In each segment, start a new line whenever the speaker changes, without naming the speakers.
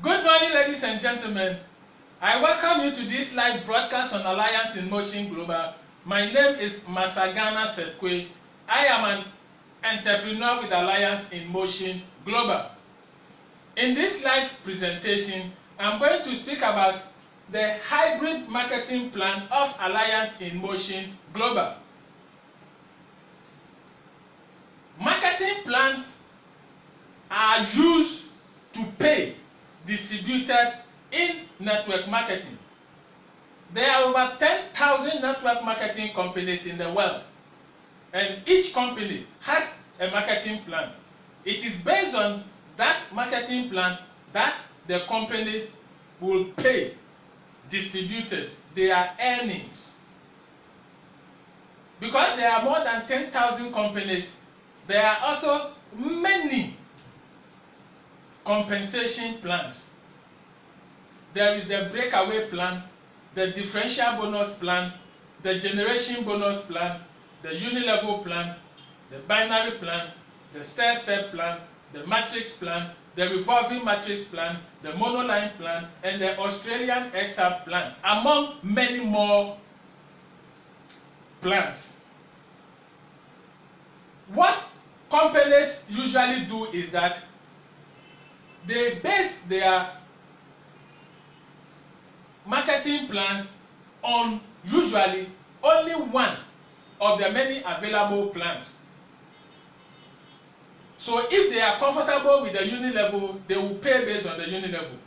Good morning, ladies and gentlemen. I welcome you to this live broadcast on Alliance in Motion Global. My name is Masagana Sepkwe. I am an entrepreneur with Alliance in Motion Global. In this live presentation, I'm going to speak about the hybrid marketing plan of Alliance in Motion Global. Marketing plans are used to pay distributors in network marketing. There are over 10,000 network marketing companies in the world, and each company has a marketing plan. It is based on that marketing plan that the company will pay distributors their earnings. Because there are more than 10,000 companies, there are also many compensation plans. There is the breakaway plan, the differential bonus plan, the generation bonus plan, the unilevel plan, the binary plan, the stair-step plan, the matrix plan, the revolving matrix plan, the monoline plan, and the Australian XR plan, among many more plans. What companies usually do is that they base their marketing plans on usually only one of the many available plans. So if they are comfortable with the unilevel, they will pay based on the unilevel.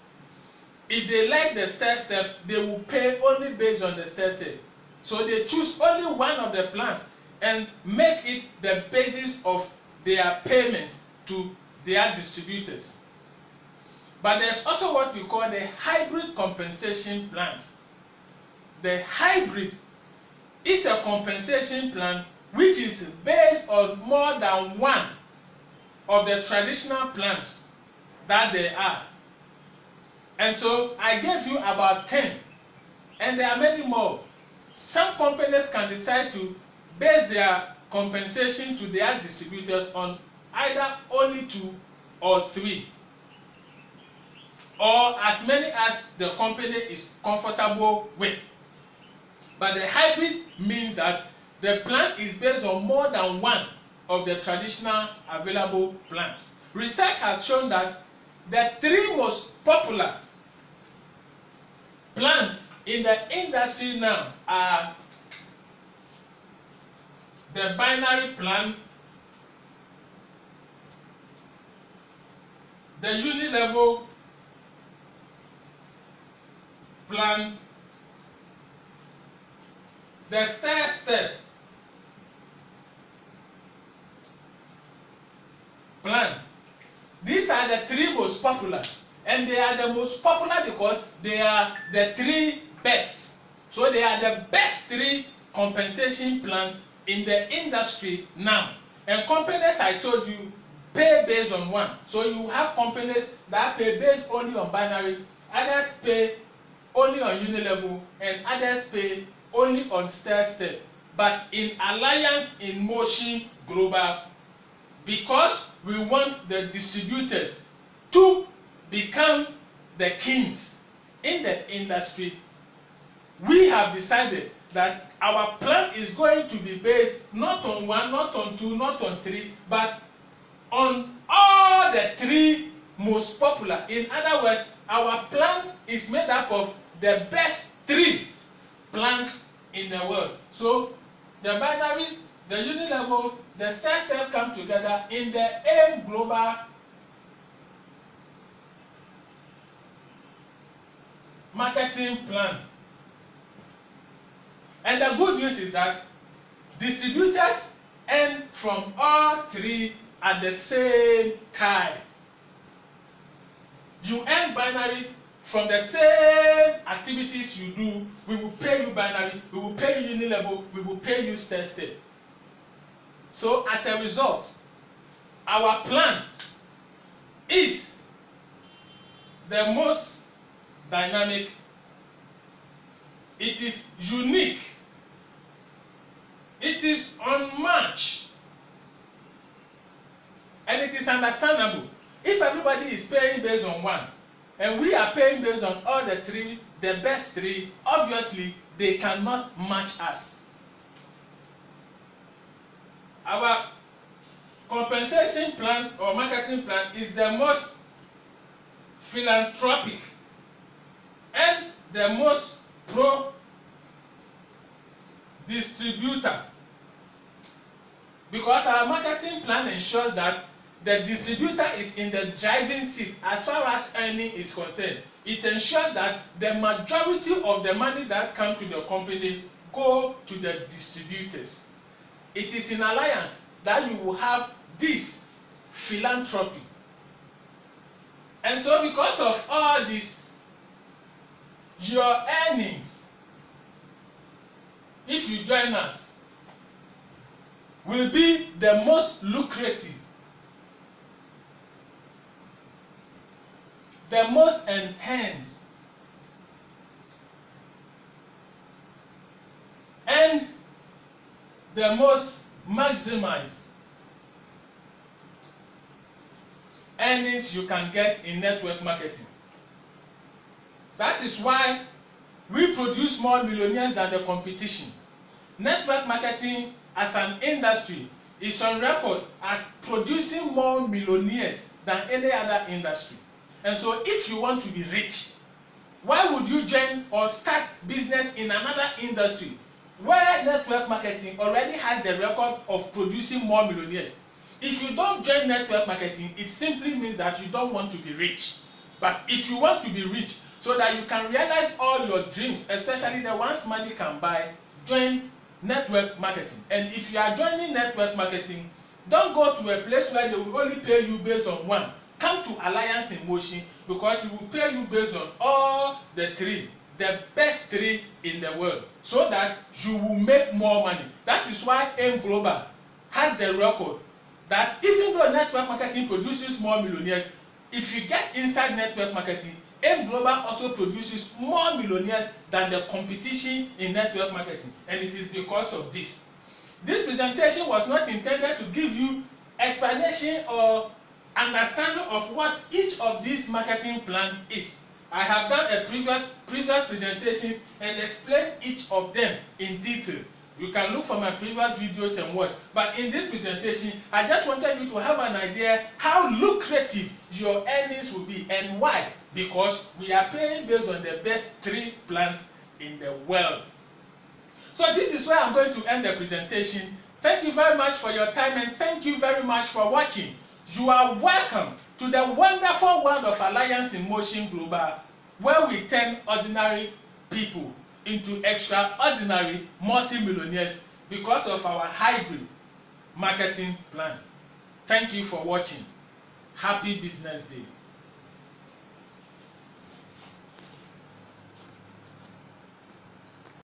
If they like the stair-step, they will pay only based on the stair-step. So they choose only one of the plans and make it the basis of their payments to their distributors. But there's also what we call the hybrid compensation plans. The hybrid is a compensation plan which is based on more than one of the traditional plans that there are. And so I gave you about 10, and there are many more. Some companies can decide to base their compensation to their distributors on either only 2 or 3. Or as many as the company is comfortable with. But the hybrid means that the plan is based on more than one of the traditional available plans. Research has shown that the 3 most popular plans in the industry now are the binary plan, the unilevel plan, the stair-step plan. These are the 3 most popular, and they are the most popular because they are the 3 best. So they are the best 3 compensation plans in the industry now. And companies, I told you, pay based on one. So you have companies that pay based only on binary, others pay only on unilevel, and others pay only on stair-step. But in Alliance in Motion Global, because we want the distributors to become the kings in the industry, we have decided that our plan is going to be based not on 1, not on 2, not on 3, but on all the 3 most popular. In other words, our plan is made up of the best 3 plans in the world. So the binary, the unilevel, the stair-step come together in the AIM Global marketing plan. And the good news is that distributors earn from all 3 at the same time. You earn binary from the same activities you do. We will pay you binary, we will pay you unilevel, we will pay you stair-step. So as a result, our plan is the most dynamic, it is unique, it is unmatched, and it is understandable. If everybody is paying based on one, and we are paying based on all the three, the best three. Obviously, they cannot match us. Our compensation plan or marketing plan is the most philanthropic and the most pro distributor, because our marketing plan ensures that the distributor is in the driving seat as far as earning is concerned. It ensures that the majority of the money that comes to the company go to the distributors. It is in alliance that you will have this philanthropy. And so because of all this, your earnings, if you join us, will be the most lucrative, the most enhanced, and the most maximized earnings you can get in network marketing. That is why we produce more millionaires than the competition. Network marketing as an industry is on record as producing more millionaires than any other industry. And so if you want to be rich, why would you join or start business in another industry where network marketing already has the record of producing more millionaires? If you don't join network marketing, it simply means that you don't want to be rich. But if you want to be rich so that you can realize all your dreams, especially the ones money can buy, join network marketing. And if you are joining network marketing, don't go to a place where they will only pay you based on one. Come to Alliance in Motion, because we will pay you based on all the three, the best three in the world, so that you will make more money. That is why AIM Global has the record that even though network marketing produces more millionaires, if you get inside network marketing, AIM Global also produces more millionaires than the competition in network marketing. And it is because of this. This presentation was not intended to give you explanation or understanding of what each of these marketing plan is. I have done a previous presentations and explained each of them in detail. You can look for my previous videos and watch. But in this presentation, I just wanted you to have an idea how lucrative your earnings will be. And why? Because we are paying based on the best three plans in the world. So this is where I'm going to end the presentation. Thank you very much for your time, and thank you very much for watching. You are welcome to the wonderful world of Alliance in Motion Global, where we turn ordinary people into extraordinary multi-millionaires because of our hybrid marketing plan. Thank you for watching. Happy business day.